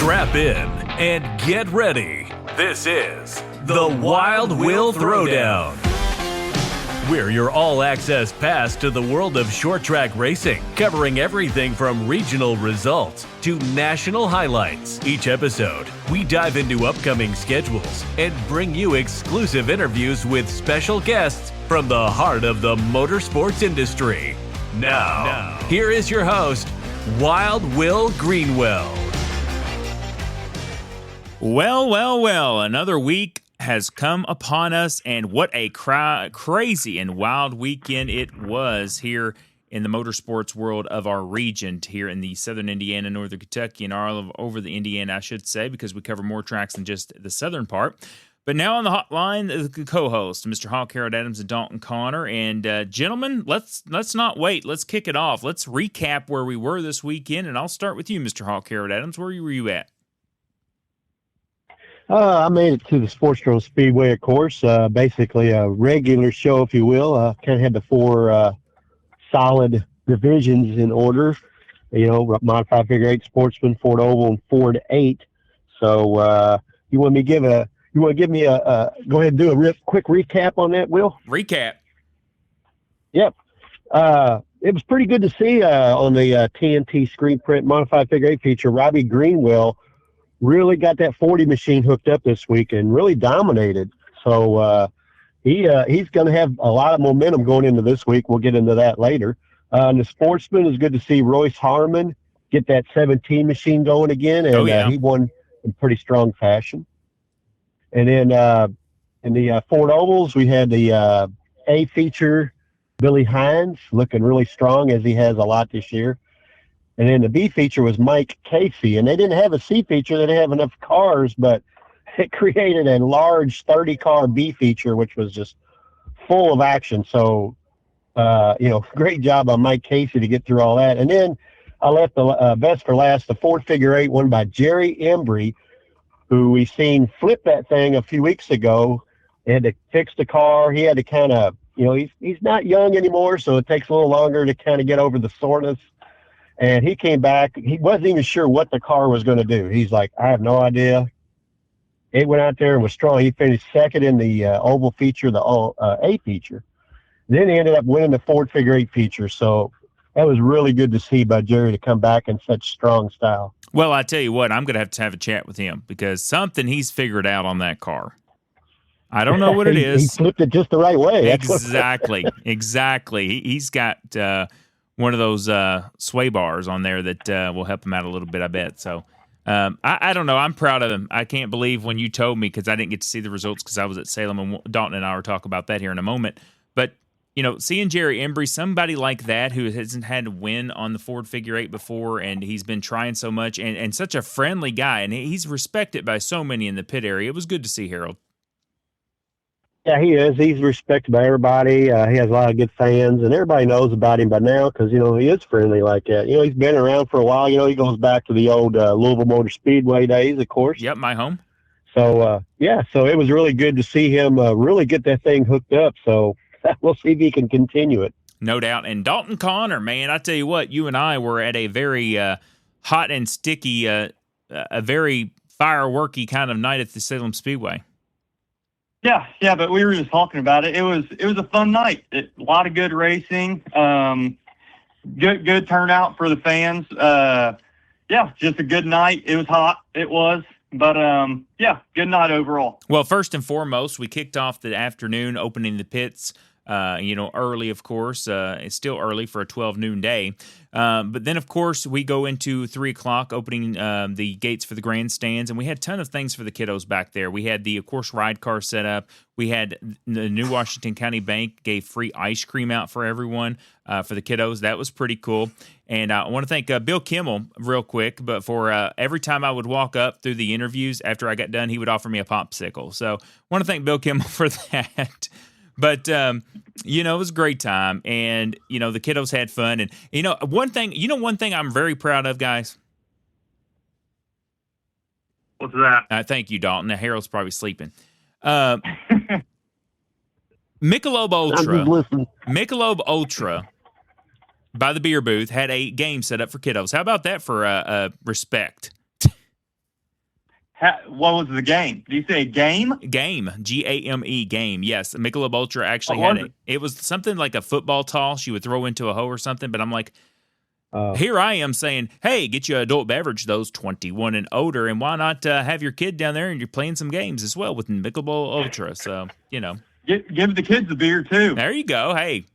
Strap in and get ready. This is the Wild Will Throwdown. We're your all-access pass to the world of short track racing, covering everything from regional results to national highlights. Each episode, we dive into upcoming schedules and bring you exclusive interviews with special guests from the heart of the motorsports industry. Now, here is your host, Wild Will Greenwell. Well, another week has come upon us, and what a crazy and wild weekend it was here in the motorsports world of our region, here in the southern Indiana, northern Kentucky, and all over the Indiana, I should say, because we cover more tracks than just the southern part. But now on the hotline, the co-host, Mr. Hawk Harold Adams and Dalton Conner. And gentlemen, let's not wait. Let's kick it off. Let's recap where we were this weekend, and I'll start with you, Mr. Hawk Harold Adams. Where were you at? I made it to the Sportsdrome Speedway, of course. Basically a regular show, if you will. Kind of had the four solid divisions in order. You know, modified figure eight, sportsman, Ford Oval, and Ford 8. So you want to give me a go ahead and do a quick recap on that, Will? Recap. Yep. It was pretty good to see on the TNT screen print modified figure eight feature. Robbie Greenwell really got that 40 machine hooked up this week and really dominated. So he's going to have a lot of momentum going into this week. We'll get into that later. And the sportsman, is good to see Royce Harmon get that 17 machine going again, and he won in pretty strong fashion. And then in the Ford Ovals, we had the A feature, Billy Hines, looking really strong as he has a lot this year. And then the B feature was Mike Casey. And they didn't have a C feature. They didn't have enough cars, but it created a large 30-car B feature, which was just full of action. So, great job on Mike Casey to get through all that. And then I left the best for last, the Ford Figure 8 won by Jerry Embry, who we seen flip that thing a few weeks ago. He had to fix the car. He had to kind of, he's not young anymore, so it takes a little longer to kind of get over the soreness. And he came back. He wasn't even sure what the car was going to do. He's like, I have no idea. It went out there and was strong. He finished second in the oval feature, the A feature. Then he ended up winning the Ford Figure 8 feature. So that was really good to see by Jerry to come back in such strong style. Well, I tell you what, I'm going to have a chat with him because something he's figured out on that car. I don't know what it is. He flipped it just the right way. Exactly. He's got one of those sway bars on there that will help him out a little bit, I bet. So I don't know. I'm proud of him. I can't believe when you told me, because I didn't get to see the results because I was at Salem, and Dalton and I will talk about that here in a moment. But, seeing Jerry Embry, somebody like that who hasn't had to win on the Ford Figure 8 before, and he's been trying so much, and such a friendly guy, and he's respected by so many in the pit area. It was good to see, Harold. Yeah, he is. He's respected by everybody. He has a lot of good fans, and everybody knows about him by now because, he is friendly like that. He's been around for a while. He goes back to the old Louisville Motor Speedway days, of course. Yep, my home. So, so it was really good to see him really get that thing hooked up. So we'll see if he can continue it. No doubt. And Dalton Conner, man, I tell you what, you and I were at a very hot and sticky, a very fireworky kind of night at the Salem Speedway. Yeah, but we were just talking about it. It was a fun night. A lot of good racing. Good turnout for the fans. Just a good night. It was hot. It was. But, good night overall. Well, first and foremost, we kicked off the afternoon opening the pits, early, of course. It's still early for a 12 noon day. But then, of course, we go into 3 o'clock opening the gates for the grandstands, and we had a ton of things for the kiddos back there. We had the, of course, ride car set up. We had the New Washington County Bank gave free ice cream out for everyone for the kiddos. That was pretty cool. And I want to thank Bill Kimmel real quick, but for every time I would walk up through the interviews after I got done, he would offer me a popsicle. So I want to thank Bill Kimmel for that. But, it was a great time, and, the kiddos had fun. And, one thing I'm very proud of, guys? What's that? Thank you, Dalton. Now, Harold's probably sleeping. Michelob Ultra by the beer booth had a game set up for kiddos. How about that for respect? What was the game? Did you say game? Game, Game, game. Yes, Michelob Ultra actually What had was it was something like a football toss she would throw into a hole or something. But I'm like, Oh. here I am saying, hey, get you an adult beverage, those 21 and older, and why not have your kid down there and you're playing some games as well with Michelob Ultra. So, Give the kids a beer too. there you go. Hey.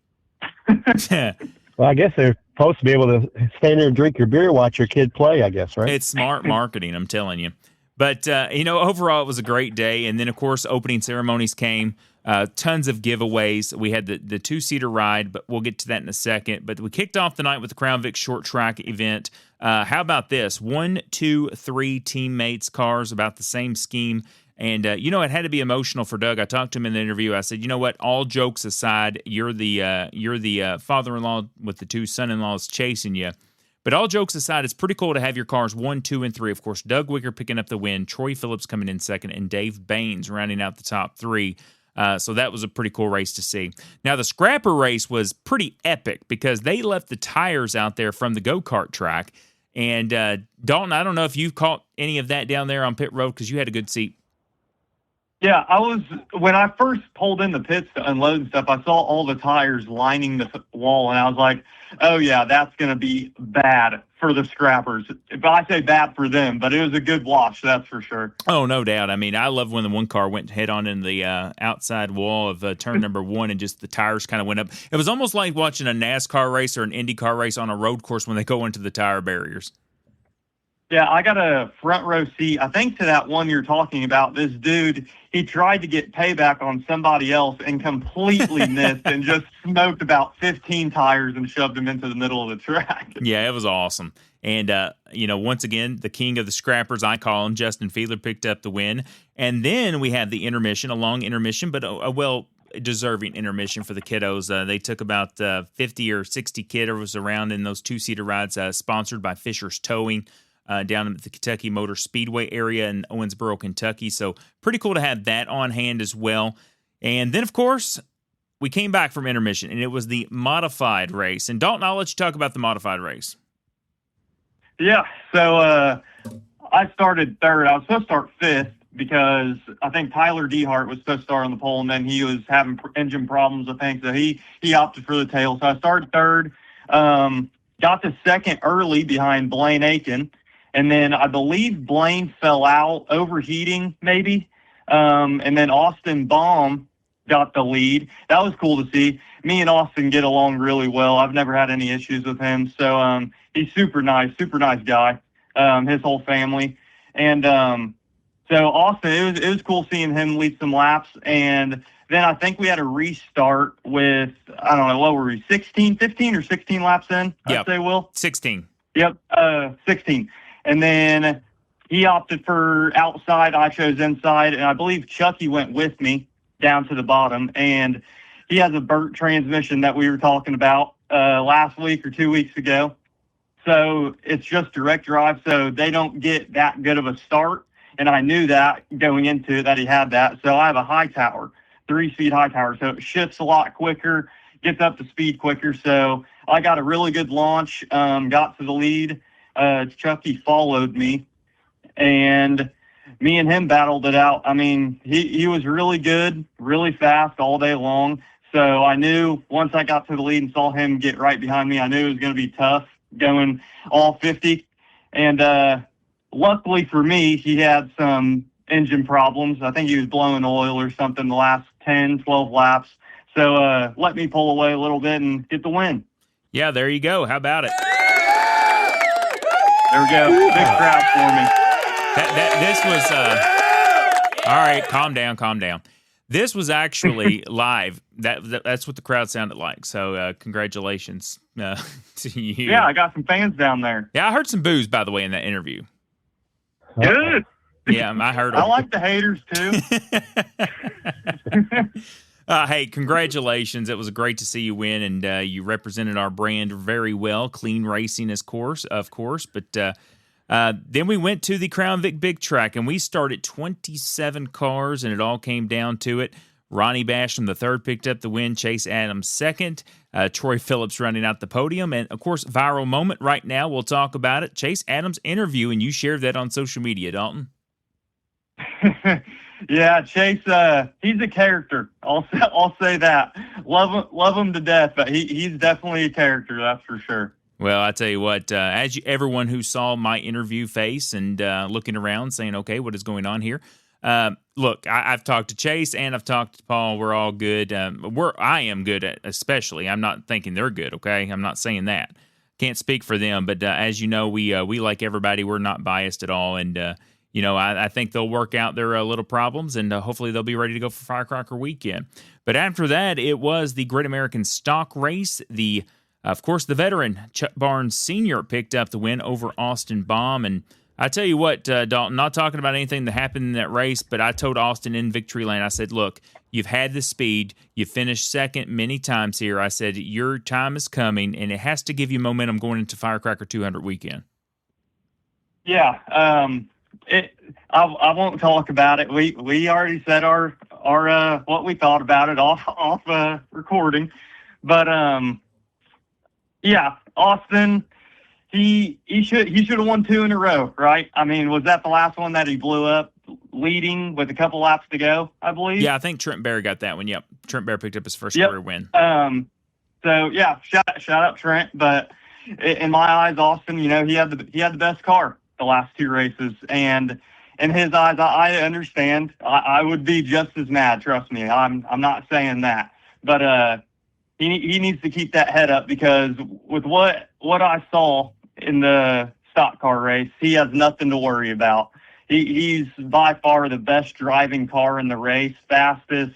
Well, I guess they're supposed to be able to stand there and drink your beer, watch your kid play, I guess, right? It's smart marketing, I'm telling you. But, overall, it was a great day. And then, of course, opening ceremonies came. Tons of giveaways. We had the two-seater ride, but we'll get to that in a second. But we kicked off the night with the Crown Vic short track event. How about this? 1, 2, 3 teammates' cars, about the same scheme. And, it had to be emotional for Doug. I talked to him in the interview. I said, you know what? All jokes aside, you're the father-in-law with the two son-in-laws chasing you. But all jokes aside, it's pretty cool to have your cars 1, 2, and 3. Of course, Doug Wicker picking up the win, Troy Phillips coming in second, and Dave Baines rounding out the top 3. So that was a pretty cool race to see. Now, the scrapper race was pretty epic because they left the tires out there from the go-kart track. And Dalton, I don't know if you've caught any of that down there on pit road because you had a good seat. Yeah, when I first pulled in the pits to unload and stuff, I saw all the tires lining the wall, and I was like, oh, yeah, that's going to be bad for the scrappers. If I say bad for them, but it was a good watch, that's for sure. Oh, no doubt. I mean, I love when the one car went head on in the outside wall of turn number 1 and just the tires kind of went up. It was almost like watching a NASCAR race or an IndyCar race on a road course when they go into the tire barriers. Yeah, I got a front row seat, I think, to that one you're talking about. This dude, he tried to get payback on somebody else and completely missed and just smoked about 15 tires and shoved them into the middle of the track. Yeah, it was awesome. And, once again, the king of the scrappers, I call him, Justin Fiedler, picked up the win. And then we had the intermission, a long intermission, but a well-deserving intermission for the kiddos. They took about 50 or 60 kiddos around in those two-seater rides sponsored by Fisher's Towing. Down at the Kentucky Motor Speedway area in Owensboro, Kentucky. So pretty cool to have that on hand as well. And then, of course, we came back from intermission, and it was the modified race. And Dalton, I'll let you talk about the modified race. Yeah, so I started third. I was supposed to start fifth because I think Tyler Dehart was supposed to start on the pole, and then he was having engine problems, I think. So he opted for the tail. So I started third, got to second early behind Blaine Aiken. And then I believe Blaine fell out, overheating maybe. And then Austin Baum got the lead. That was cool to see. Me and Austin get along really well. I've never had any issues with him. So he's super nice guy, his whole family. And so Austin, it was cool seeing him lead some laps. And then I think we had a restart with, I don't know, what were we, 15 or 16 laps in? Yep. I'd say, Will? 16. Yep, 16. And then he opted for outside. I chose inside. And I believe Chucky went with me down to the bottom. And he has a burnt transmission that we were talking about last week or 2 weeks ago. So it's just direct drive. So they don't get that good of a start. And I knew that going into it that he had that. So I have a high tower, 3-speed high tower. So it shifts a lot quicker, gets up to speed quicker. So I got a really good launch, got to the lead. Chucky followed me, and me and him battled it out. I mean, he was really good, really fast all day long. So I knew once I got to the lead and saw him get right behind me, I knew it was going to be tough going all 50. And luckily for me, he had some engine problems. I think he was blowing oil or something the last 10, 12 laps. So let me pull away a little bit and get the win. Yeah, there you go. How about it? There we go. Big crowd for me. This was all right. Calm down. This was actually live. That's what the crowd sounded like. So congratulations to you. Yeah, I got some fans down there. Yeah, I heard some boos, by the way, in that interview. Good. Yeah, I heard them. I like the haters too. Hey, congratulations. It was great to see you win, and you represented our brand very well. Clean racing, of course. But then we went to the Crown Vic Big Track, and we started 27 cars, and it all came down to it. Ronnie Basham, the third, picked up the win. Chase Adams, second. Troy Phillips running out the podium. And, of course, viral moment right now. We'll talk about it. Chase Adams' interview, and you shared that on social media, Dalton. Yeah, Chase. He's a character. I'll say that. Love him to death, but he's definitely a character. That's for sure. Well, I tell you what, everyone who saw my interview face and looking around saying, okay, what is going on here? Look, I've talked to Chase and I've talked to Paul. We're all good. I am good, especially. I'm not thinking they're good, okay? I'm not saying that. Can't speak for them, but as you know, we like everybody. We're not biased at all, and I think they'll work out their little problems, and hopefully they'll be ready to go for Firecracker Weekend. But after that, it was the Great American Stock Race. Of course, the veteran Chuck Barnes Sr. picked up the win over Austin Baum. And I tell you what, Dalton, not talking about anything that happened in that race, but I told Austin in victory lane, I said, look, you've had the speed. You finished second many times here. I said, your time is coming, and it has to give you momentum going into Firecracker 200 weekend. Yeah. I won't talk about it. We already said our what we thought about it off recording. But, yeah, Austin, he should have won 2 in a row, right? I mean, was that the last one that he blew up leading with a couple laps to go, I believe? Yeah, I think Trent Bear got that one. Yep. Trent Bear picked up his first career win. So yeah, shout out Trent, but in my eyes, Austin, he had the best car the last 2 races, and in his eyes, I understand. I would be just as mad, trust me. I'm not saying that. But he needs to keep that head up, because with what I saw in the stock car race, he has nothing to worry about. He's by far the best driving car in the race, fastest,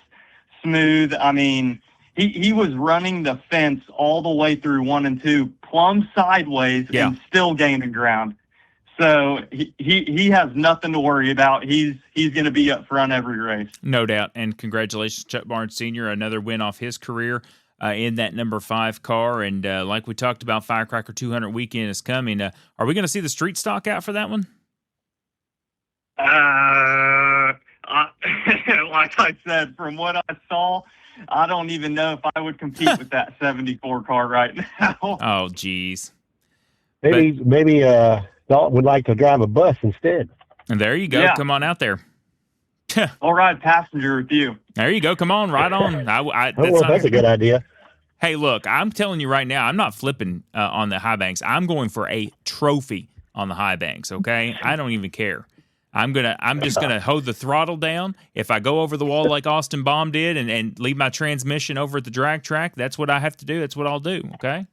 smooth. I mean, he was running the fence all the way through 1 and 2, plumb sideways, and still gaining ground. So he has nothing to worry about. He's going to be up front every race. No doubt. And congratulations, Chuck Barnes Sr., another win off his career in that number 5 car. And like we talked about, Firecracker 200 weekend is coming. Are we going to see the street stock out for that one? Like I said, from what I saw, I don't even know if I would compete with that 74 car right now. Oh, geez. Maybe Dalton would like to drive a bus instead. And there you go. Yeah. Come on out there. I'll ride passenger with you. There you go. Come on, right on. That's a good idea. Hey, look, I'm telling you right now, I'm not flipping on the high banks. I'm going for a trophy on the high banks, okay? I don't even care. I'm just gonna hold the throttle down. If I go over the wall like Austin Baum did and leave my transmission over at the drag track, that's what I have to do. That's what I'll do, okay?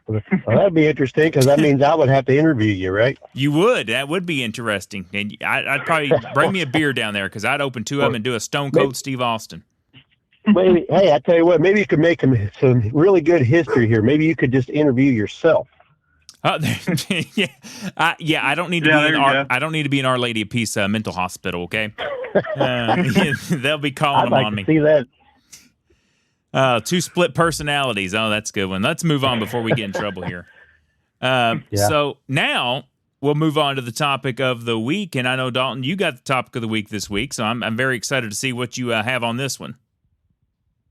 Well, that'd be interesting, because that means I would have to interview you, right? You would. That would be interesting. And I'd probably bring me a beer down there, because I'd open 2 of them and do a Stone Cold Steve Austin. Maybe, hey, I tell you what, maybe you could make some really good history here. Maybe you could just interview yourself. Yeah. I don't need to be I don't need to be in Our Lady of Peace mental hospital, okay? They'll be calling on me. See that. 2 split personalities. Oh, that's a good one. Let's move on before we get in trouble here. So now we'll move on to the topic of the week. And I know, Dalton, you got the topic of the week this week, so I'm very excited to see what you have on this one.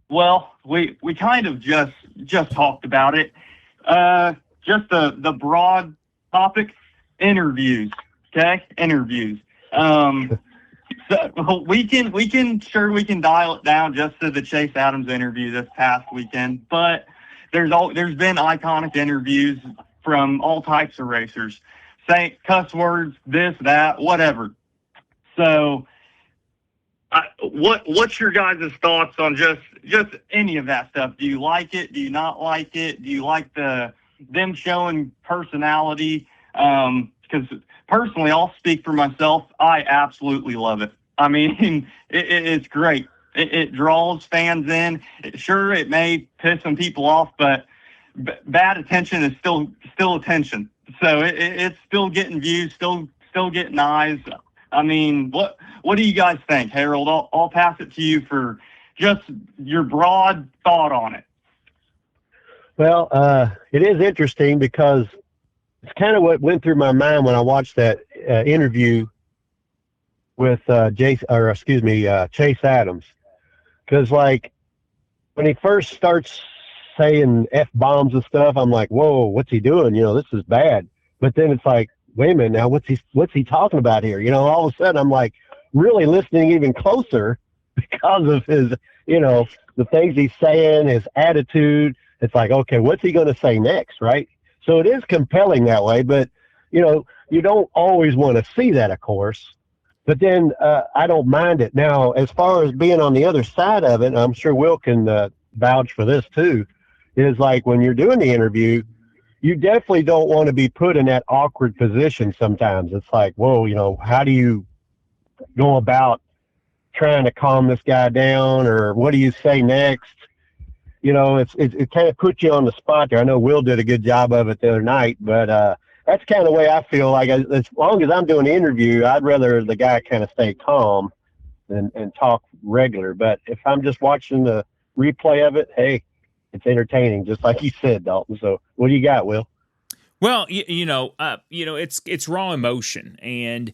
Well, we kind of just talked about it. Just the broad topic, interviews. Okay, interviews. So we can dial it down just to the Chase Adams interview this past weekend, but there's been iconic interviews from all types of racers, saying cuss words, this, that, whatever. So, what's your guys' thoughts on just any of that stuff? Do you like it? Do you not like it? Do you like them showing personality? Because personally, I'll speak for myself. I absolutely love it. I mean, it's great. It draws fans in. Sure, it may piss some people off, but bad attention is still attention. So it's still getting views, still getting eyes. I mean, what do you guys think, Harold? I'll pass it to you for just your broad thought on it. Well, it is interesting, because it's kind of what went through my mind when I watched that interview with Chase Adams. Because, like, when he first starts saying F-bombs and stuff, I'm like, whoa, what's he doing? This is bad. But then it's like, wait a minute now, what's he talking about here? All of a sudden I'm like, really listening even closer because of his, the things he's saying, his attitude. It's like, okay, what's he going to say next, right? So it is compelling that way, but, you don't always want to see that, of course. But then I don't mind it. Now, as far as being on the other side of it, I'm sure Will can vouch for this too, is like when you're doing the interview, you definitely don't want to be put in that awkward position sometimes. It's like, whoa, how do you go about trying to calm this guy down, or what do you say next? It kind of puts you on the spot there. I know Will did a good job of it the other night, but that's kind of the way I feel. Like as long as I'm doing the interview, I'd rather the guy kind of stay calm and talk regular. But if I'm just watching the replay of it, hey, it's entertaining, just like you said, Dalton. So what do you got, Will? Well, it's raw emotion, and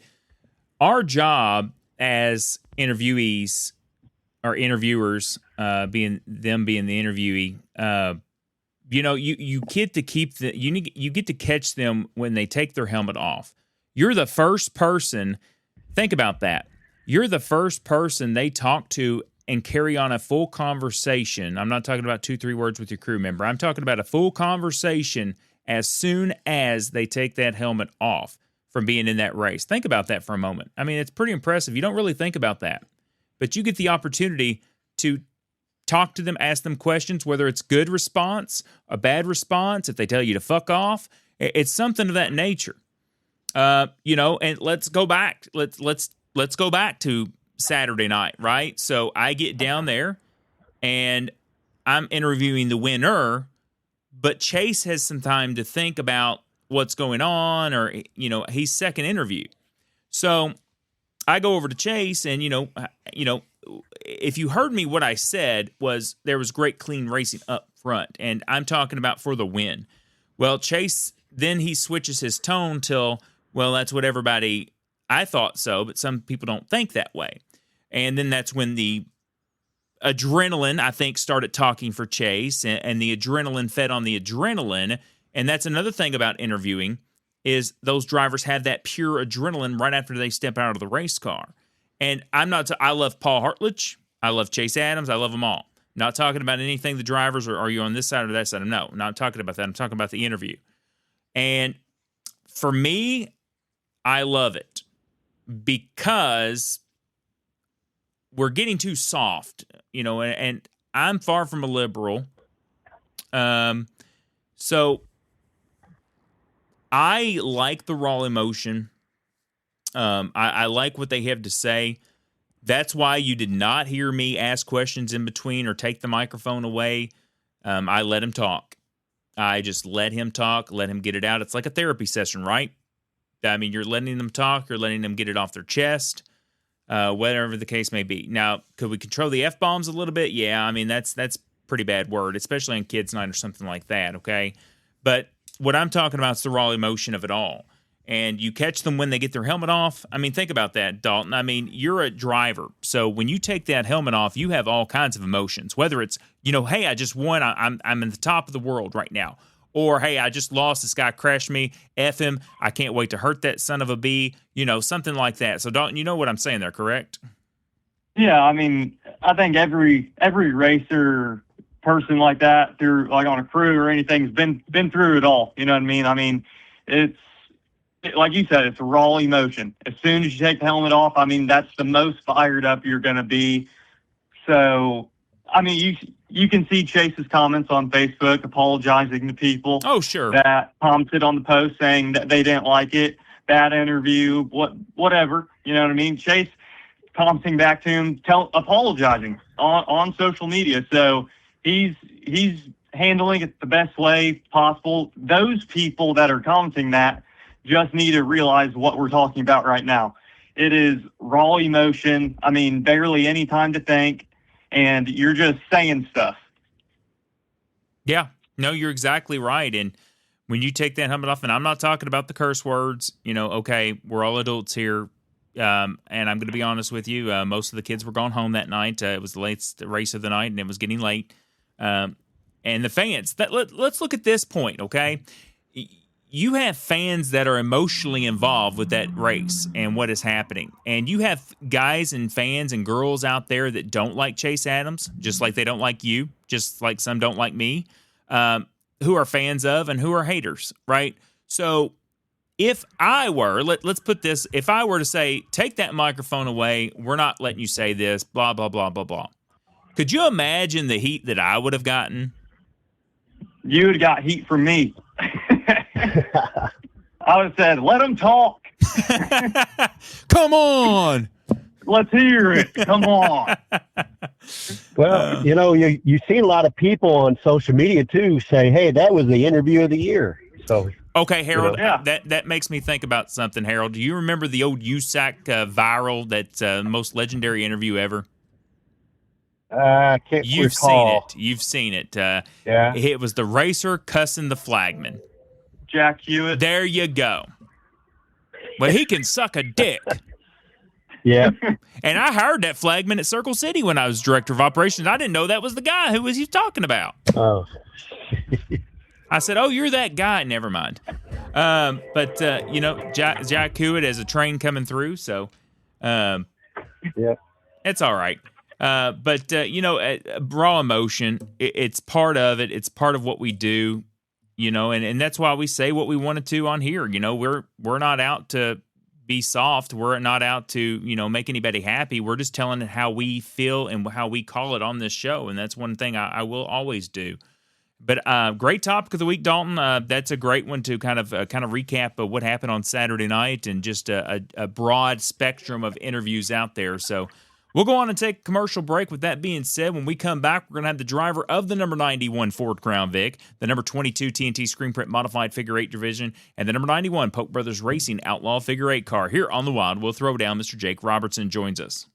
our job as interviewees or interviewers, being the interviewee, you get to you get to catch them when they take their helmet off. You're the first person. Think about that. You're the first person they talk to and carry on a full conversation. I'm not talking about 2-3 words with your crew member. I'm talking about a full conversation as soon as they take that helmet off from being in that race. Think about that for a moment. I mean, it's pretty impressive. You don't really think about that, but you get the opportunity to talk to them, ask them questions, whether it's good response, a bad response, if they tell you to fuck off. It's something of that nature. And let's go back. Let's go back to Saturday night, right? So I get down there and I'm interviewing the winner, but Chase has some time to think about what's going on, or, he's second interview. So I go over to Chase and, if you heard me, what I said was there was great clean racing up front, and I'm talking about for the win. Well, Chase, then he switches his tone till, well, that's what everybody, I thought so, but some people don't think that way. And then that's when the adrenaline, I think, started talking for Chase, and the adrenaline fed on the adrenaline. And that's another thing about interviewing, is those drivers have that pure adrenaline right after they step out of the race car. And I love Paul Hartledge. I love Chase Adams. I love them all. Not talking about anything the drivers, or are you on this side or that side? No, not talking about that. I'm talking about the interview. And for me, I love it because we're getting too soft, and I'm far from a liberal. So I like the raw emotion. I like what they have to say. That's why you did not hear me ask questions in between or take the microphone away. I let him talk. I just let him talk, let him get it out. It's like a therapy session, right? I mean, you're letting them talk, you're letting them get it off their chest, whatever the case may be. Now, could we control the F-bombs a little bit? Yeah, I mean, that's pretty bad word, especially on kids' night or something like that, okay? But what I'm talking about is the raw emotion of it all. And you catch them when they get their helmet off. I mean, think about that, Dalton. I mean, you're a driver. So when you take that helmet off, you have all kinds of emotions, whether it's, hey, I just won. I'm in the top of the world right now. Or, hey, I just lost. This guy crashed me. F him. I can't wait to hurt that son of a bee. Something like that. So, Dalton, you know what I'm saying there, correct? Yeah, I mean, I think every racer, person like that, through like on a crew or anything, has been through it all. You know what I mean? I mean, like you said, it's a raw emotion. As soon as you take the helmet off, I mean, that's the most fired up you're going to be. So, I mean, you can see Chase's comments on Facebook apologizing to people. Oh, sure. That commented on the post saying that they didn't like it, bad interview, whatever. You know what I mean? Chase commenting back to him, apologizing on social media. So he's handling it the best way possible. Those people that are commenting that just need to realize what we're talking about right now. It is raw emotion. I mean, barely any time to think, and you're just saying stuff. Yeah, no, you're exactly right. And when you take that helmet off, and I'm not talking about the curse words, okay, we're all adults here. And I'm going to be honest with you. Most of the kids were gone home that night. It was the latest race of the night, and it was getting late. And the fans, let's look at this point, okay? you have fans that are emotionally involved with that race and what is happening. And you have guys and fans and girls out there that don't like Chase Adams, just like they don't like you, just like some don't like me, who are fans of and who are haters, right? So if I were, let's put this, if I were to say, take that microphone away, we're not letting you say this, blah, blah, blah, blah, blah. Could you imagine the heat that I would have gotten? You would have got heat from me. I would have said, let them talk. Come on. Let's hear it. Come on. Well, you've seen a lot of people on social media too say, hey, that was the interview of the year. So, okay, Harold, yeah. that makes me think about something, Harold. Do you remember the old USAC viral, that most legendary interview ever? I can't recall. You've seen it. Yeah. It was the racer cussing the flagman. Jack Hewitt. There you go. Well, he can suck a dick. Yeah. And I hired that flagman at Circle City when I was director of operations. I didn't know that was the guy who was he talking about. Oh. I said, "Oh, you're that guy." Never mind. But Jack Hewitt has a train coming through, so yeah, it's all right. But raw emotion, it's part of it. It's part of what we do, and that's why we say what we wanted to on here. We're not out to be soft. We're not out to, make anybody happy. We're just telling it how we feel and how we call it on this show. And that's one thing I will always do. But great topic of the week, Dalton. That's a great one to kind of recap of what happened on Saturday night and just a broad spectrum of interviews out there. So we'll go on and take a commercial break. With that being said, when we come back, we're going to have the driver of the number 91 Ford Crown Vic, the number 22 TNT Screen Print Modified Figure 8 Division, and the number 91 Polk Brothers Racing Outlaw Figure 8 car. Here on the Wild Will Throwdown, Mr. Jake Robertson joins us.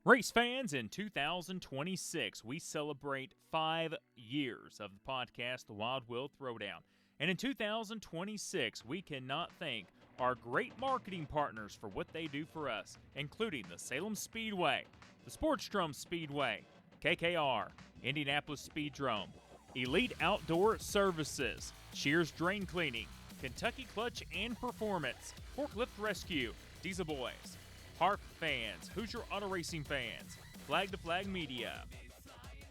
Race fans, in 2026, we celebrate 5 years of the podcast, The Wild Will Throwdown. And in 2026, we cannot thank our great marketing partners for what they do for us, including the Salem Speedway, the Sportsdrome Speedway, KKR, Indianapolis Speedrome, Elite Outdoor Services, Shears Drain Cleaning, Kentucky Clutch and Performance, Forklift Rescue, Diesel Boys, Harp fans, Hoosier Auto Racing fans, Flag to Flag Media,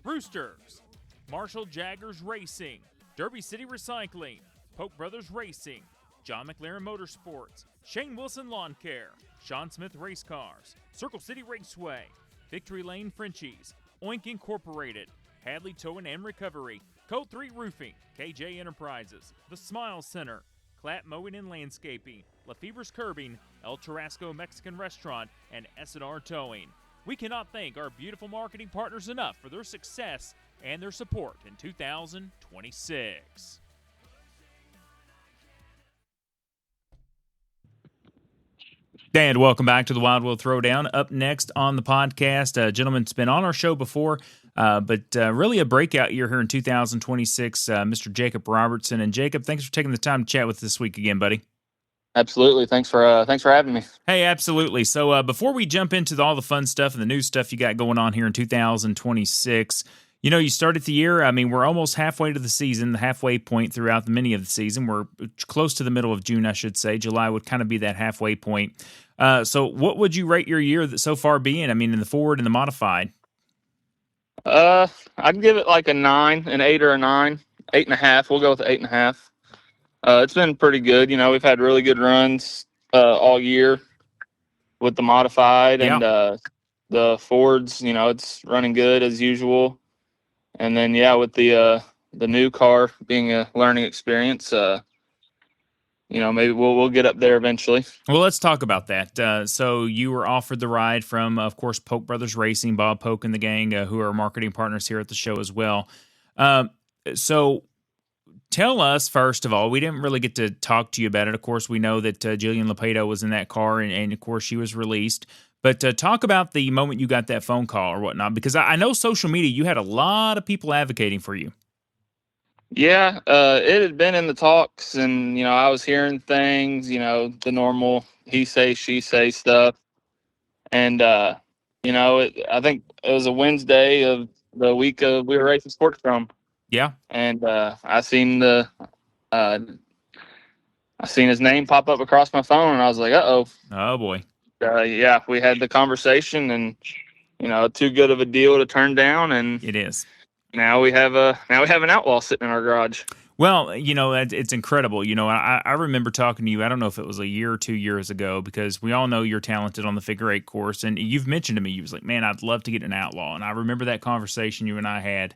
Roosters, Marshall Jaggers Racing, Derby City Recycling, Polk Brothers Racing, John McLaren Motorsports, Shane Wilson Lawn Care, Sean Smith Race Cars, Circle City Raceway, Victory Lane Frenchies, Oink Incorporated, Hadley Towing and Recovery, Code 3 Roofing, KJ Enterprises, The Smile Center, Clap Mowing and Landscaping, Lefebvre's Curbing, El Tarasco Mexican Restaurant, and S&R Towing. We cannot thank our beautiful marketing partners enough for their success and their support in 2026. And welcome back to the Wild Will Throwdown. Up next on the podcast, a gentleman's been on our show before, but really a breakout year here in 2026, Mr. Jacob Robertson. And Jacob, thanks for taking the time to chat with us this week again, buddy. Absolutely. Thanks for having me. Hey, absolutely. So before we jump into all the fun stuff and the new stuff you got going on here in 2026, you started the year. I mean, we're almost halfway to the season, the halfway point throughout many of the season. We're close to the middle of June, I should say. July would kind of be that halfway point. So what would you rate your year so far being? I mean, in the Ford and the modified? I'd give it like a 9, an 8 or a 9, 8.5. We'll go with 8.5. It's been pretty good. We've had really good runs all year with the modified and the Fords. It's running good as usual. And then with the new car being a learning experience, maybe we'll get up there eventually. Well, let's talk about that. So you were offered the ride from, of course, Polk Brothers Racing, Bob Polk and the gang, who are marketing partners here at the show as well. So tell us, first of all, we didn't really get to talk to you about it. Of course, we know that Jillian Lepeto was in that car, and of course, she was released. But talk about the moment you got that phone call or whatnot, because I know social media, you had a lot of people advocating for you. Yeah, it had been in the talks, and, I was hearing things, the normal he say, she say stuff. And, I think it was a Wednesday of the week we were racing Sportsdrome. Yeah. And I seen his name pop up across my phone, and I was like, "Uh-oh." Oh boy. Yeah, we had the conversation, and too good of a deal to turn down, and It is. now we have an outlaw sitting in our garage. Well, it's incredible. I remember talking to you, I don't know if it was a year or 2 years ago, because we all know you're talented on the figure eight course. And you've mentioned to me, you was like, man, I'd love to get an outlaw. And I remember that conversation you and I had.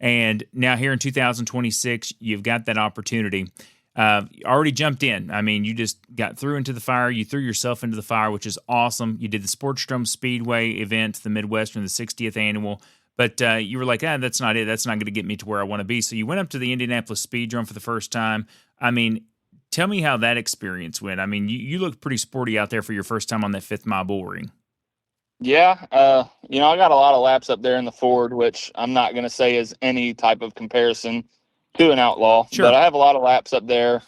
And now here in 2026, you've got that opportunity. You already jumped in. I mean, you just got threw into the fire. You threw yourself into the fire, which is awesome. You did the Sportsdrome Speedway event, the Midwestern, the 60th annual. But you were like, that's not it. That's not going to get me to where I want to be. So you went up to the Indianapolis Speedrome for the first time. I mean, tell me how that experience went. I mean, you look pretty sporty out there for your first time on that 5th mile bull ring. Yeah, I got a lot of laps up there in the Ford, which I'm not going to say is any type of comparison to an outlaw. Sure. But I have a lot of laps up there,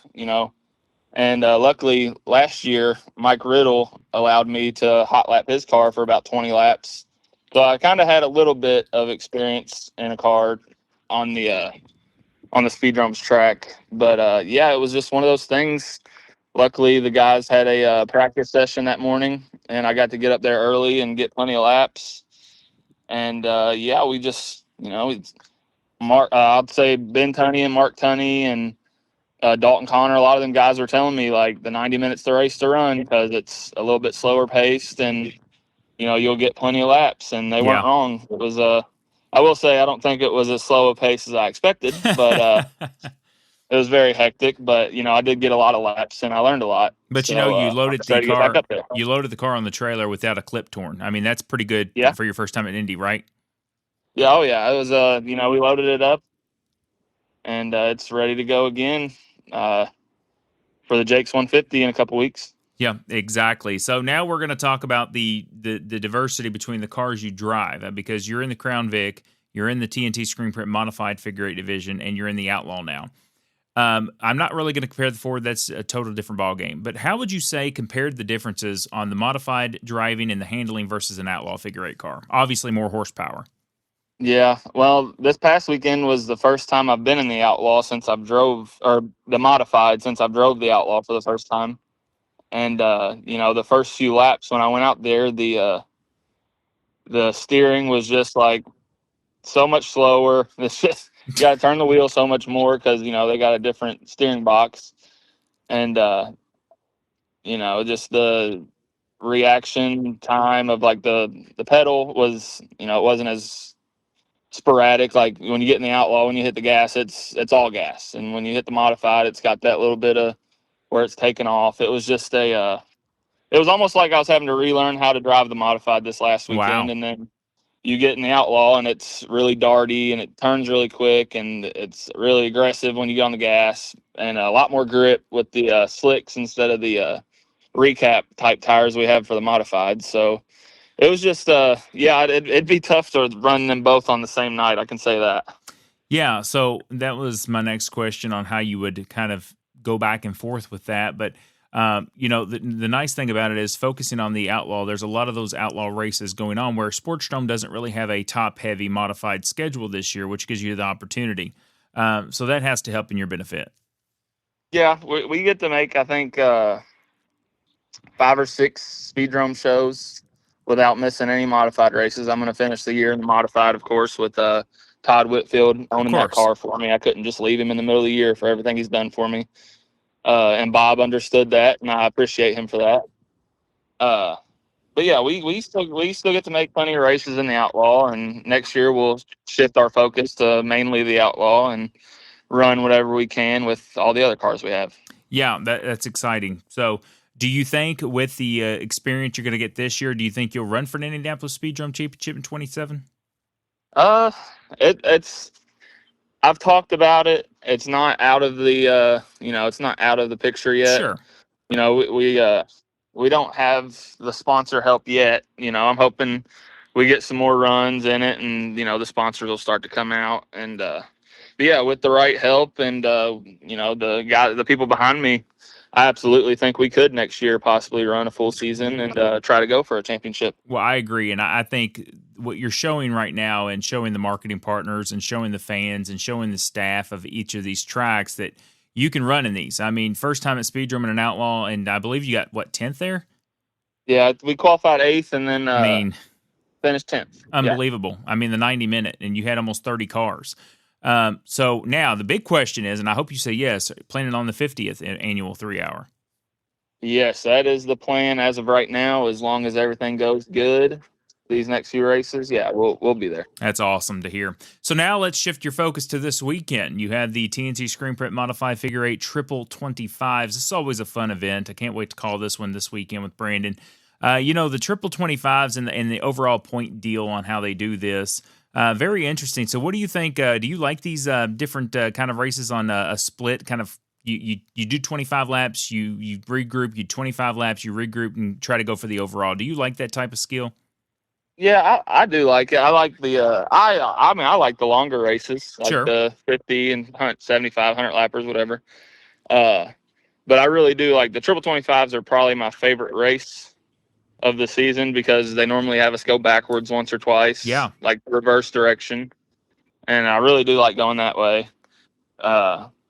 and luckily last year Mike Riddle allowed me to hot lap his car for about 20 laps. So I kind of had a little bit of experience in a car on the Speedrome's track. But yeah, it was just one of those things. Luckily, the guys had a practice session that morning, and I got to get up there early and get plenty of laps. And yeah, we just, I'd say Ben Tunney and Mark Tunney and Dalton Conner, a lot of them guys were telling me like the 90 minutes to race to run, because it's a little bit slower paced and you'll get plenty of laps, and they weren't wrong. It was I will say I don't think it was as slow a pace as I expected, but it was very hectic. But I did get a lot of laps, and I learned a lot. But so, you loaded the get car. back up there. You loaded the car on the trailer without a clip torn. I mean, that's pretty good for your first time at Indy, right? Yeah, oh yeah. It was we loaded it up, and it's ready to go again for the Jake's 150 in a couple weeks. Yeah, exactly. So now we're going to talk about the diversity between the cars you drive, because you're in the Crown Vic, you're in the TNT Screen Print Modified Figure 8 division, and you're in the Outlaw now. I'm not really going to compare the Ford. That's a total different ball game. But how would you say compared the differences on the modified driving and the handling versus an Outlaw Figure 8 car? Obviously more horsepower. Yeah, well, this past weekend was the first time I've been in the Outlaw since I've drove, or the modified since I've drove the Outlaw for the first time. And the first few laps when I went out there, the steering was just like so much slower. It's just, you got to turn the wheel so much more because they got a different steering box, and just the reaction time of like the pedal was it wasn't as sporadic. Like when you get in the Outlaw, when you hit the gas, it's all gas, and when you hit the modified, it's got that little bit of where it's taken off. It was just it was almost like I was having to relearn how to drive the modified this last weekend. Wow. And then you get in the Outlaw, and it's really darty, and it turns really quick, and it's really aggressive when you get on the gas, and a lot more grip with the slicks instead of the recap type tires we have for the modified. So it was just it'd be tough to run them both on the same night. I can say that. Yeah. So that was my next question on how you would kind of go back and forth with that. But the nice thing about it is focusing on the Outlaw. There's a lot of those Outlaw races going on where Sportsdrome doesn't really have a top-heavy modified schedule this year, which gives you the opportunity. So that has to help in your benefit. Yeah, we get to make, I think, 5 or 6 Speedrome shows without missing any modified races. I'm going to finish the year in the modified, of course, with Todd Whitfield owning that car for me. I couldn't just leave him in the middle of the year for everything he's done for me. And Bob understood that, and I appreciate him for that. But yeah, we still get to make plenty of races in the Outlaw, and next year we'll shift our focus to mainly the Outlaw and run whatever we can with all the other cars we have. Yeah, that's exciting. So do you think with the experience you're going to get this year, do you think you'll run for an Indianapolis Speedrome Championship in 2027? It's I've talked about it. It's not out of the it's not out of the picture yet. Sure. We don't have the sponsor help yet. I'm hoping we get some more runs in it, and the sponsors will start to come out. And but yeah, with the right help and the people behind me, I absolutely think we could next year possibly run a full season and try to go for a championship. Well, I agree, and I think what you're showing right now and showing the marketing partners and showing the fans and showing the staff of each of these tracks that you can run in these. I mean, first time at Speedrome and an Outlaw, and I believe you got, 10th there? Yeah, we qualified 8th and then I mean, finished 10th. Unbelievable. Yeah. I mean, the 90-minute, and you had almost 30 cars. So now the big question is, and I hope you say yes, planning on the 50th annual 3-hour. Yes, that is the plan as of right now. As long as everything goes good, these next few races, yeah, we'll be there. That's awesome to hear. So now let's shift your focus to this weekend. You had the TNT Screen Print Modified Figure 8 Triple 25s. This is always a fun event. I can't wait to call this one this weekend with Brandon. The Triple 25s and the overall point deal on how they do this, very interesting. So what do you think? Do you like these different kind of races on a split kind of? You do 25 laps, you regroup, you 25 laps, you regroup, and try to go for the overall. Do you like that type of skill? Yeah, I do like it. I like the I like the longer races, like Sure. the 50 and 75, 100 lappers, whatever. But I really do like the Triple 25s are probably my favorite race of the season because they normally have us go backwards once or twice. Yeah. Like reverse direction. And I really do like going that way.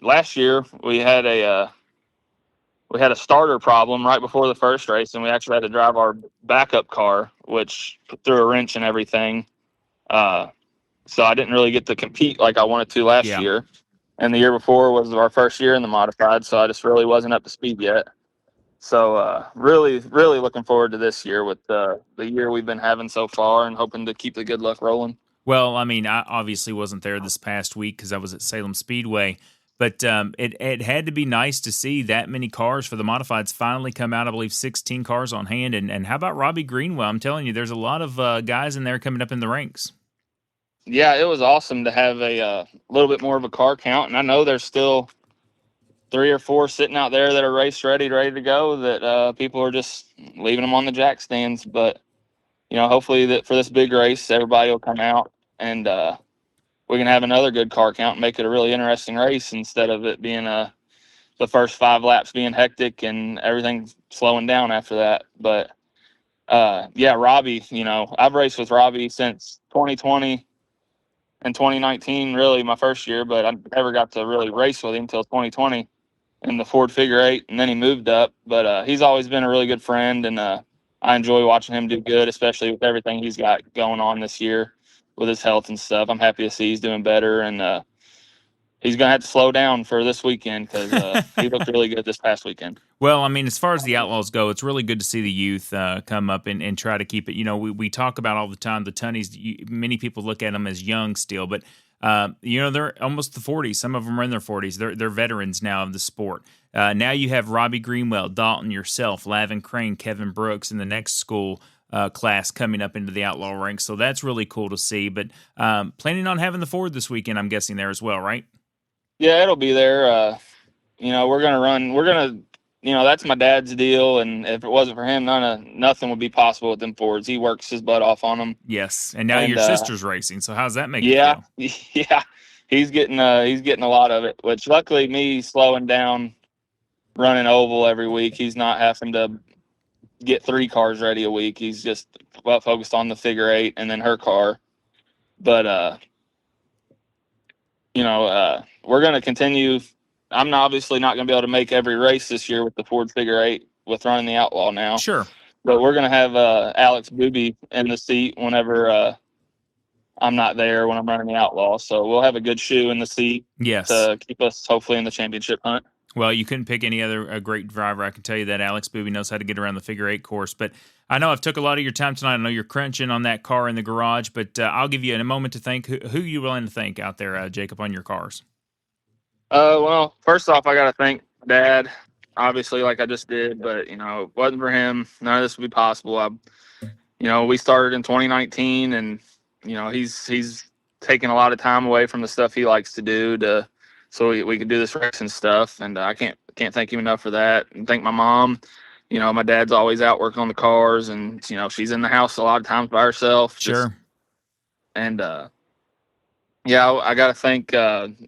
Last year we had a starter problem right before the first race, and we actually had to drive our backup car, which threw a wrench and everything. So I didn't really get to compete like I wanted to last year. And the year before was our first year in the modified, so I just really wasn't up to speed yet. So really, really looking forward to this year with the year we've been having so far and hoping to keep the good luck rolling. Well, I mean, I obviously wasn't there this past week because I was at Salem Speedway, but it had to be nice to see that many cars for the modifieds finally come out. I believe 16 cars on hand. And how about Robbie Greenwell? I'm telling you, there's a lot of guys in there coming up in the ranks. Yeah, it was awesome to have a little bit more of a car count. And I know there's still 3 or 4 sitting out there that are race ready to go that people are just leaving them on the jack stands. But, hopefully that for this big race, everybody will come out and we can have another good car count and make it a really interesting race instead of it being the first 5 laps being hectic and everything slowing down after that. But Robbie, I've raced with Robbie since 2020 and 2019, really my first year, but I never got to really race with him until 2020 in the Ford Figure 8, and then he moved up. But he's always been a really good friend, and I enjoy watching him do good, especially with everything he's got going on this year with his health and stuff. I'm happy to see he's doing better, and he's going to have to slow down for this weekend because he looked really good this past weekend. Well, I mean, as far as the Outlaws go, it's really good to see the youth come up and try to keep it. We talk about all the time the Tunnies. Many people look at them as young still, but they're almost the 40s. Some of them are in their 40s. They're veterans now of the sport. Now you have Robbie Greenwell, Dalton, yourself, Lavin Crane, Kevin Brooks in the next school class coming up into the Outlaw ranks. So that's really cool to see. But planning on having the Ford this weekend, I'm guessing there as well, right? Yeah, it'll be there. We're going to run. We're going to. That's my dad's deal, and if it wasn't for him, nothing would be possible with them Fords. He works his butt off on them. Yes, and now your sister's racing. So how's that make you feel? Yeah, he's getting a lot of it. Which luckily, me slowing down, running oval every week, he's not having to get 3 cars ready a week. He's just focused on the Figure 8 and then her car. But we're going to continue. I'm obviously not going to be able to make every race this year with the Ford Figure 8 with running the Outlaw now. Sure. But we're going to have Alex Booby in the seat whenever I'm not there when I'm running the Outlaw. So we'll have a good shoe in the seat to keep us hopefully in the championship hunt. Well, you couldn't pick any other great driver. I can tell you that Alex Booby knows how to get around the Figure 8 course. But I know I've took a lot of your time tonight. I know you're crunching on that car in the garage, but I'll give you a moment to think. Who you willing to thank out there, Jacob, on your cars? Well, first off, I got to thank Dad, obviously, like I just did. But, if it wasn't for him, none of this would be possible. We started in 2019, and, he's taken a lot of time away from the stuff he likes to do so we could do this racing stuff. And I can't thank him enough for that. And thank my mom. My dad's always out working on the cars, and, she's in the house a lot of times by herself. Sure. I got to thank,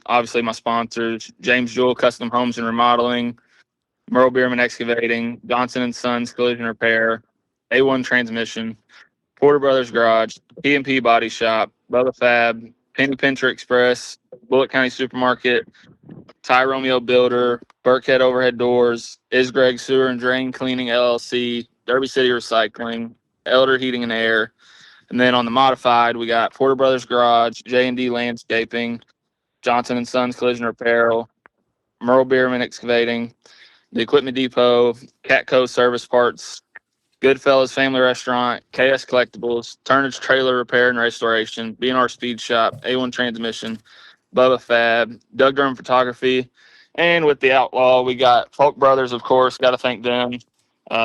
obviously, my sponsors, James Jewell Custom Homes and Remodeling, Merle Bierman Excavating, Johnson & Sons Collision Repair, A1 Transmission, Porter Brothers Garage, P&P Body Shop, Bubba Fab, Penny Pincher Express, Bullitt County Supermarket, Ty Romeo Builder, Burkhead Overhead Doors, Is Greg Sewer and Drain Cleaning LLC, Derby City Recycling, Elder Heating and Air. And then on the modified, we got Porter Brothers Garage, J&D Landscaping, Johnson and Sons Collision Repair, Merle Bierman Excavating, the Equipment Depot, Catco Service Parts, Goodfellas Family Restaurant, KS Collectibles, Turnage Trailer Repair and Restoration, B&R Speed Shop, A1 Transmission, Bubba Fab, Doug Durham Photography, and with the Outlaw, we got Folk Brothers, of course, got to thank them,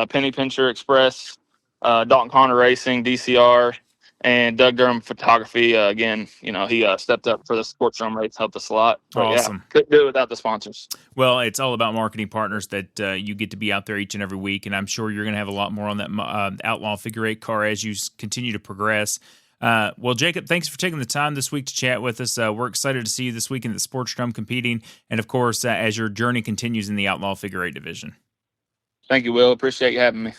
Penny Pincher Express, Dalton Conner Racing, DCR, and Doug Durham Photography. Again, he stepped up for the Sportsdrome race, helped us a lot. But Awesome. Yeah, couldn't do it without the sponsors. Well, it's all about marketing partners that you get to be out there each and every week, and I'm sure you're going to have a lot more on that Outlaw Figure 8 car as you continue to progress. Well, Jacob, thanks for taking the time this week to chat with us. We're excited to see you this week in the Sportsdrome competing, and of course, as your journey continues in the Outlaw Figure 8 division. Thank you, Will. Appreciate you having me.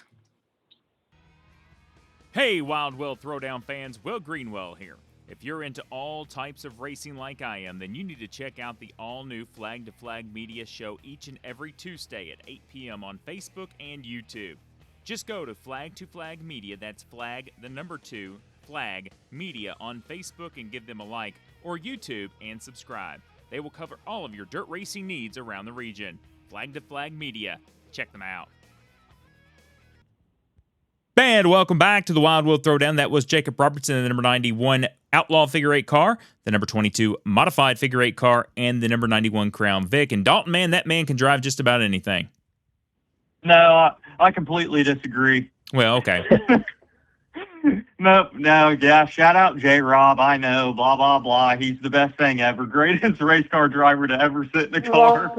Hey, Wild Will Throwdown fans, Will Greenwell here. If you're into all types of racing like I am, then you need to check out the all-new Flag to Flag Media show each and every Tuesday at 8 p.m. on Facebook and YouTube. Just go to Flag to Flag Media, that's flag, the number 2, Flag Media on Facebook and give them a like, or YouTube and subscribe. They will cover all of your dirt racing needs around the region. Flag to Flag Media. Check them out. And welcome back to the Wild Will Throwdown. That was Jacob Robertson, the number 91 Outlaw Figure 8 car, the number 22 Modified Figure 8 car, and the number 91 Crown Vic. And Dalton, man, that man can drive just about anything. No, I completely disagree. Well, okay. No, yeah. Shout out J-Rob. I know, blah, blah, blah. He's the best thing ever. Greatest race car driver to ever sit in the car.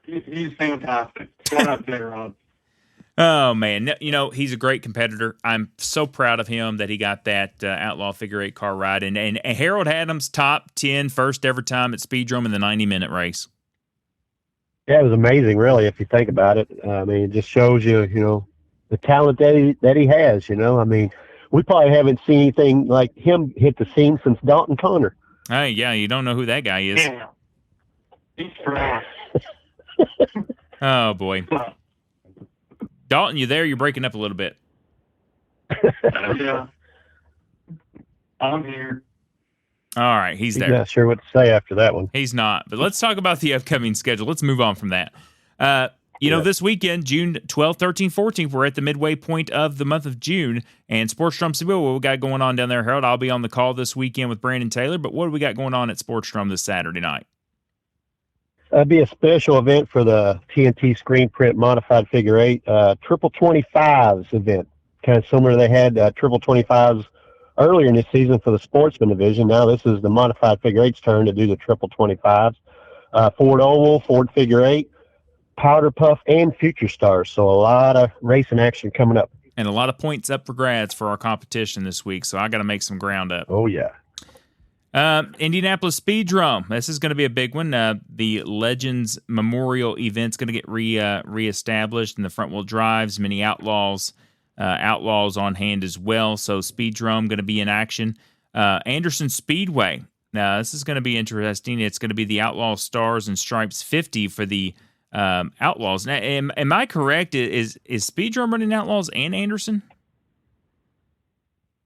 He's fantastic. Shout out J-Rob. Oh, man. He's a great competitor. I'm so proud of him that he got that Outlaw Figure 8 car ride. And Harold Adams, top 10, first ever time at Speedrome in the 90-minute race. Yeah, it was amazing, really, if you think about it. I mean, it just shows you, the talent that he has, I mean, we probably haven't seen anything like him hit the scene since Dalton Conner. Hey, yeah, you don't know who that guy is. Yeah. He's trash. Oh, boy. Dalton, you there? You're breaking up a little bit. Yeah. I'm here. All right, he's there. Not sure what to say after that one. He's not. But let's talk about the upcoming schedule. Let's move on from that. This weekend, June 12th, 13th, 14th, we're at the midway point of the month of June. And Sportsdrome Speedway, what we got going on down there, Harold? I'll be on the call this weekend with Brandon Taylor. But what do we got going on at Sportsdrome this Saturday night? That'd be a special event for the TNT Screen Print Modified Figure 8 Triple 25s event. Kind of similar. They had Triple 25s earlier in this season for the Sportsman division. Now this is the Modified Figure 8's turn to do the Triple 25s. Ford Oval, Ford Figure 8, Powder Puff, and Future Stars. So a lot of racing action coming up. And a lot of points up for grabs for our competition this week, so I got to make some ground up. Oh, yeah. Indianapolis Speedrome. This is going to be a big one. The Legends Memorial event's going to get reestablished in the front wheel drives. Many outlaws on hand as well. So Speedrome going to be in action. Anderson Speedway. Now this is going to be interesting. It's going to be the Outlaw Stars and Stripes 50 for the Outlaws. Now, am I correct? Is Speedrome running Outlaws and Anderson?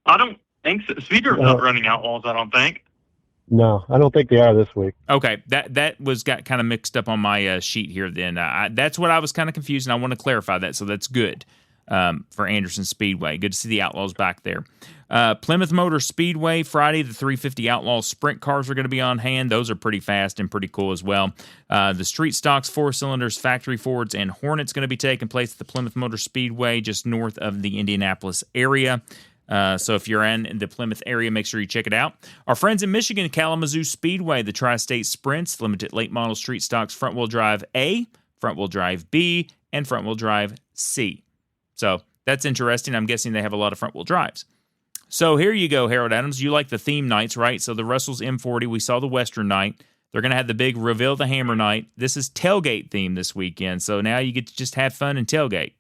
I don't think so. Speedrome's not running Outlaws, I don't think. No, I don't think they are this week. Okay, that got kind of mixed up on my sheet here then. That's what I was kind of confused, and I want to clarify that, so that's good for Anderson Speedway. Good to see the Outlaws back there. Plymouth Motor Speedway, Friday, the 350 Outlaws Sprint cars are going to be on hand. Those are pretty fast and pretty cool as well. The Street Stocks, 4-cylinders, Factory Fords, and Hornets going to be taking place at the Plymouth Motor Speedway just north of the Indianapolis area. So if you're in the Plymouth area, make sure you check it out. Our friends in Michigan, Kalamazoo Speedway, the Tri-State Sprints, limited late model street stocks, front-wheel drive A, front-wheel drive B, and front-wheel drive C. So that's interesting. I'm guessing they have a lot of front-wheel drives. So here you go, Harold Adams. You like the theme nights, right? So the Russell's M40, we saw the Western night. They're going to have the big Reveal the Hammer night. This is tailgate theme this weekend. So now you get to just have fun and tailgate.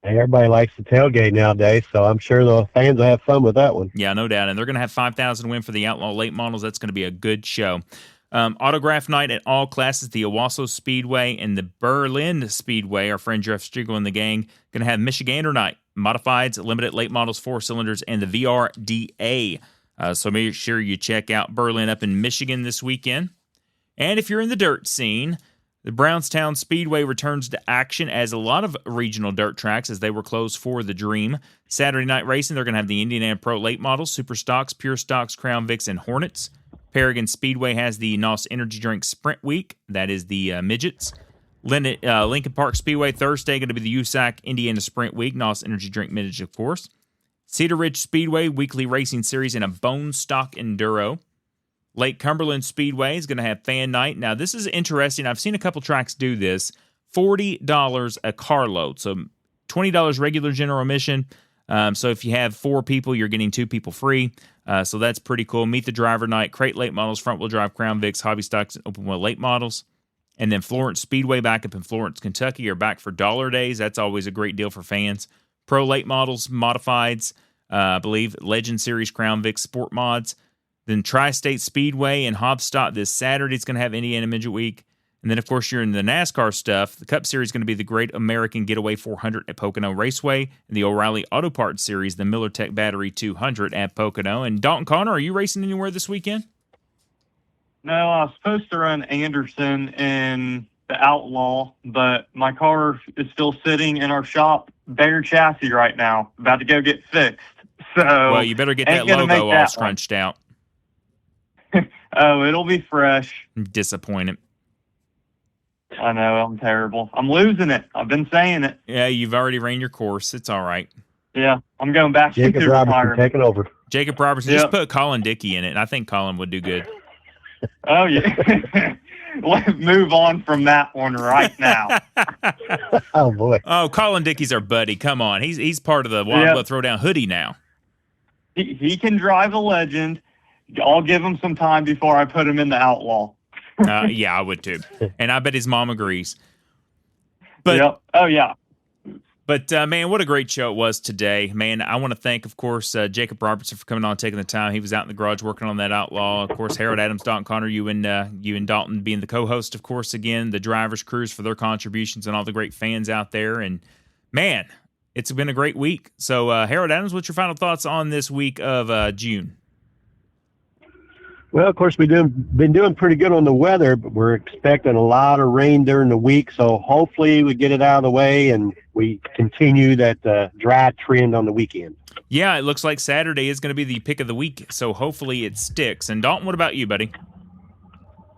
Hey, everybody likes the tailgate nowadays, so I'm sure the fans will have fun with that one. Yeah, no doubt. And they're going to have 5,000 win for the Outlaw Late Models. That's going to be a good show. Autograph night at all classes, the Owasso Speedway and the Berlin Speedway. Our friend Jeff Striegel and the gang going to have Michigander night, modifieds, limited late models, 4 cylinders, and the VRDA. So make sure you check out Berlin up in Michigan this weekend. And if you're in the dirt scene, the Brownstown Speedway returns to action as a lot of regional dirt tracks as they were closed for the Dream. Saturday night racing, they're going to have the Indiana Pro late models, Super Stocks, Pure Stocks, Crown Vics, and Hornets. Paragon Speedway has the NOS Energy Drink Sprint Week. That is the midgets. Lincoln Park Speedway Thursday going to be the USAC Indiana Sprint Week. NOS Energy Drink midgets, of course. Cedar Ridge Speedway weekly racing series in a bone stock enduro. Lake Cumberland Speedway is going to have fan night. Now, this is interesting. I've seen a couple tracks do this. $40 a carload. So $20 regular general admission. So if you have 4 people, you're getting 2 people free. So that's pretty cool. Meet the driver night, crate late models, front wheel drive, Crown Vics, hobby stocks, and open wheel late models. And then Florence Speedway back up in Florence, Kentucky are back for dollar days. That's always a great deal for fans. Pro late models, modifieds, I believe Legend Series, Crown Vics, Sport Mods. Then Tri-State Speedway and Hobstock this Saturday. It's going to have Indiana Midget Week. And then, of course, you're in the NASCAR stuff. The Cup Series is going to be the Great American Getaway 400 at Pocono Raceway, and the O'Reilly Auto Parts Series, the Miller Tech Battery 200 at Pocono. And Dalton Conner, are you racing anywhere this weekend? No, I was supposed to run Anderson in the Outlaw, but my car is still sitting in our shop, bare chassis right now, about to go get fixed. So, well, you better get that logo all scrunched out. Oh, it'll be fresh. I'm disappointed. I know, I'm terrible. I'm losing it. I've been saying it. Yeah, you've already ran your course. It's all right. Yeah, I'm going back Jacob to Robertson retirement. taking over. Jacob Robertson, just put Colin Dickey in it. I think Colin would do good. Oh, yeah. Let's move on from that one right now. Oh, boy. Oh, Colin Dickey's our buddy. Come on. He's part of the Wild Will Throwdown hoodie now. He can drive a Legend. I'll give him some time before I put him in the Outlaw. Yeah, I would too. And I bet his mom agrees. But, yep. Oh, yeah. But, man, what a great show it was today. Man, I want to thank, of course, Jacob Robertson for coming on and taking the time. He was out in the garage working on that Outlaw. Of course, Harold Adams, Dalton Conner, you and Dalton being the co-host, of course, again, the drivers' crews for their contributions and all the great fans out there. And, man, it's been a great week. So, Harold Adams, what's your final thoughts on this week of June? Well, of course, we've been doing pretty good on the weather, but we're expecting a lot of rain during the week. So hopefully we get it out of the way and we continue that dry trend on the weekend. Yeah, it looks like Saturday is going to be the pick of the week. So hopefully it sticks. And Dalton, what about you, buddy?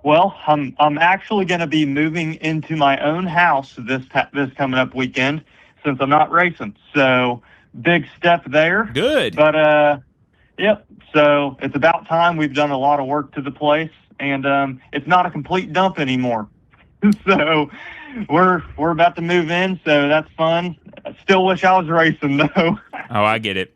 Well, I'm actually going to be moving into my own house this coming up weekend since I'm not racing. So big step there. Good. But, yep. So it's about time. We've done a lot of work to the place, and it's not a complete dump anymore. So we're about to move in, so that's fun. I still wish I was racing, though. Oh, I get it.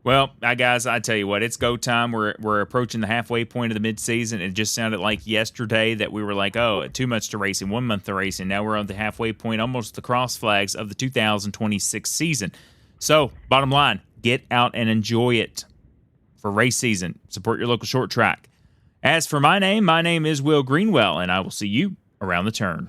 Well, guys, I tell you what, it's go time. We're approaching the halfway point of the midseason. It just sounded like yesterday that we were like, oh, too much to racing, 1 month to racing. Now we're on the halfway point, almost the cross flags of the 2026 season. So, bottom line, get out and enjoy it. For race season, support your local short track. As for my name is Will Greenwell, and I will see you around the turn.